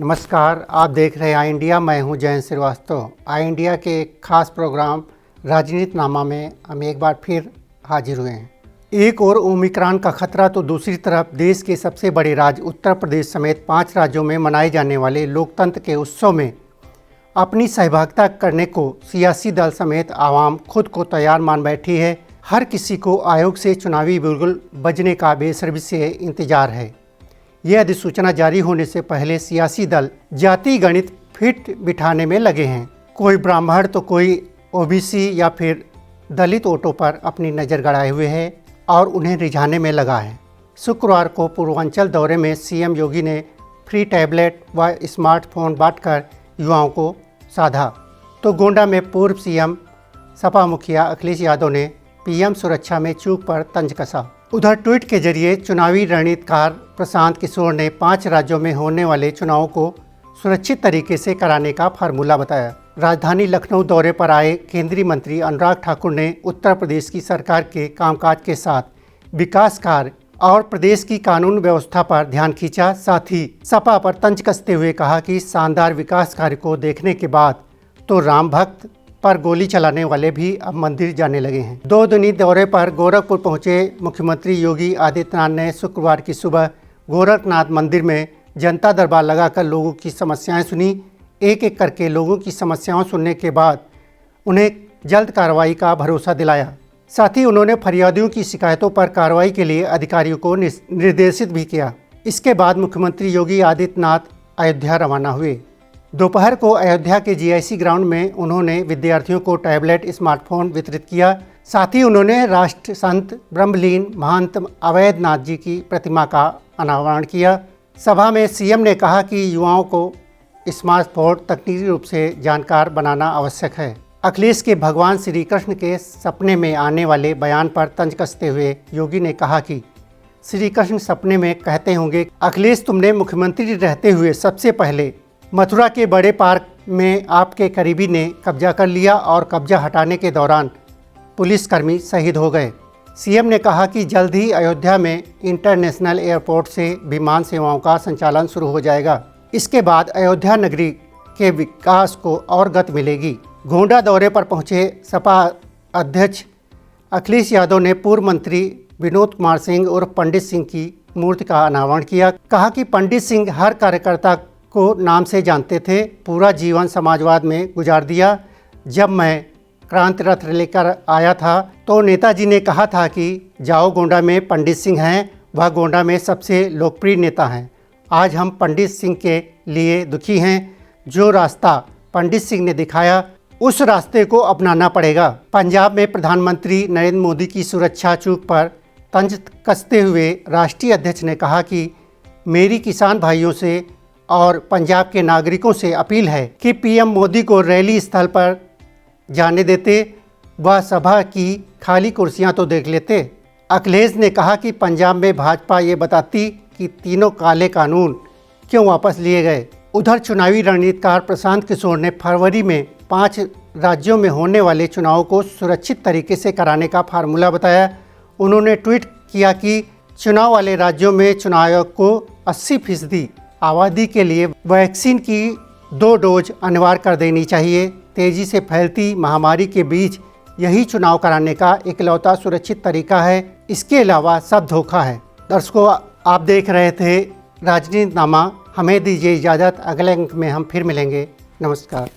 नमस्कार, आप देख रहे हैं आई इंडिया। मैं हूं जयंत श्रीवास्तव। आई इंडिया के एक खास प्रोग्राम राजनीतिनामा में हम एक बार फिर हाजिर हुए हैं। एक और ओमिक्रॉन का खतरा तो दूसरी तरफ देश के सबसे बड़े राज्य उत्तर प्रदेश समेत 5 राज्यों में मनाए जाने वाले लोकतंत्र के उत्सव में अपनी सहभागिता करने को सियासी दल समेत आवाम खुद को तैयार मान बैठी है। हर किसी को आयोग से चुनावी बुलबुल बजने का बेसब्री से इंतजार है। यह अधिसूचना जारी होने से पहले सियासी दल जाति गणित फिट बिठाने में लगे हैं। कोई ब्राह्मण तो कोई ओबीसी या फिर दलित वोटों पर अपनी नज़र गड़ाए हुए है और उन्हें रिझाने में लगा है। शुक्रवार को पूर्वांचल दौरे में सीएम योगी ने फ्री टैबलेट व स्मार्टफोन बांटकर युवाओं को साधा, तो गोंडा में पूर्व सीएम सपा मुखिया अखिलेश यादव ने पीएम सुरक्षा में चूक पर तंज कसा। उधर ट्वीट के जरिए चुनावी रणनीतिकार प्रशांत किशोर ने 5 राज्यों में होने वाले चुनावों को सुरक्षित तरीके से कराने का फार्मूला बताया। राजधानी लखनऊ दौरे पर आए केंद्रीय मंत्री अनुराग ठाकुर ने उत्तर प्रदेश की सरकार के कामकाज के साथ विकास कार्य और प्रदेश की कानून व्यवस्था पर ध्यान खींचा। साथ ही सपा पर तंज कसते हुए कहा कि शानदार विकास कार्य को देखने के बाद तो राम भक्त पर गोली चलाने वाले भी अब मंदिर जाने लगे हैं। 2 दिनी दौरे पर गोरखपुर पहुंचे मुख्यमंत्री योगी आदित्यनाथ ने शुक्रवार की सुबह गोरखनाथ मंदिर में जनता दरबार लगाकर लोगों की समस्याएं सुनी। एक एक करके लोगों की समस्याओं सुनने के बाद उन्हें जल्द कार्रवाई का भरोसा दिलाया। साथ ही उन्होंने फरियादियों की शिकायतों पर कार्रवाई के लिए अधिकारियों को निर्देशित भी किया। इसके बाद मुख्यमंत्री योगी आदित्यनाथ अयोध्या रवाना हुए। दोपहर को अयोध्या के जीआईसी ग्राउंड में उन्होंने विद्यार्थियों को टैबलेट स्मार्टफोन वितरित किया। साथ ही उन्होंने राष्ट्र संत ब्रह्मलीन महंत अवैधनाथ जी की प्रतिमा का अनावरण किया। सभा में सीएम ने कहा कि युवाओं को स्मार्टफोन तकनीकी रूप से जानकार बनाना आवश्यक है। अखिलेश के भगवान श्री कृष्ण के सपने में आने वाले बयान पर तंज कसते हुए योगी ने कहा कि श्री कृष्ण सपने में कहते होंगे, अखिलेश तुमने मुख्यमंत्री रहते हुए सबसे पहले मथुरा के बड़े पार्क में आपके करीबी ने कब्जा कर लिया और कब्जा हटाने के दौरान पुलिसकर्मी शहीद हो गए। सीएम ने कहा कि जल्द ही अयोध्या में इंटरनेशनल एयरपोर्ट से विमान सेवाओं का संचालन शुरू हो जाएगा। इसके बाद अयोध्या नगरी के विकास को और गति मिलेगी। गोंडा दौरे पर पहुंचे सपा अध्यक्ष अखिलेश यादव ने पूर्व मंत्री विनोद कुमार सिंह उर्फ पंडित सिंह की मूर्ति का अनावरण किया। कहा कि पंडित सिंह हर कार्यकर्ता को नाम से जानते थे। पूरा जीवन समाजवाद में गुजार दिया। जब मैं क्रांति रथ लेकर आया था तो नेताजी ने कहा था कि जाओ गोंडा में पंडित सिंह हैं, वह गोंडा में सबसे लोकप्रिय नेता हैं। आज हम पंडित सिंह के लिए दुखी हैं। जो रास्ता पंडित सिंह ने दिखाया उस रास्ते को अपनाना पड़ेगा। पंजाब में प्रधानमंत्री नरेंद्र मोदी की सुरक्षा चूक पर तंज कसते हुए राष्ट्रीय अध्यक्ष ने कहा कि मेरी किसान भाइयों से और पंजाब के नागरिकों से अपील है कि पीएम मोदी को रैली स्थल पर जाने देते, वह सभा की खाली कुर्सियां तो देख लेते। अखिलेश ने कहा कि पंजाब में भाजपा ये बताती कि तीनों काले कानून क्यों वापस लिए गए। उधर चुनावी रणनीतिकार प्रशांत किशोर ने फरवरी में 5 राज्यों में होने वाले चुनावों को सुरक्षित तरीके से कराने का फार्मूला बताया। उन्होंने ट्वीट किया कि चुनाव वाले राज्यों में चुनाव आयोग को 80% आबादी के लिए वैक्सीन की 2 डोज अनिवार्य कर देनी चाहिए। तेज़ी से फैलती महामारी के बीच यही चुनाव कराने का इकलौता सुरक्षित तरीका है। इसके अलावा सब धोखा है। दर्शकों, आप देख रहे थे राजनीतिनामा। हमें दीजिए इजाज़त। अगले अंक में हम फिर मिलेंगे। नमस्कार।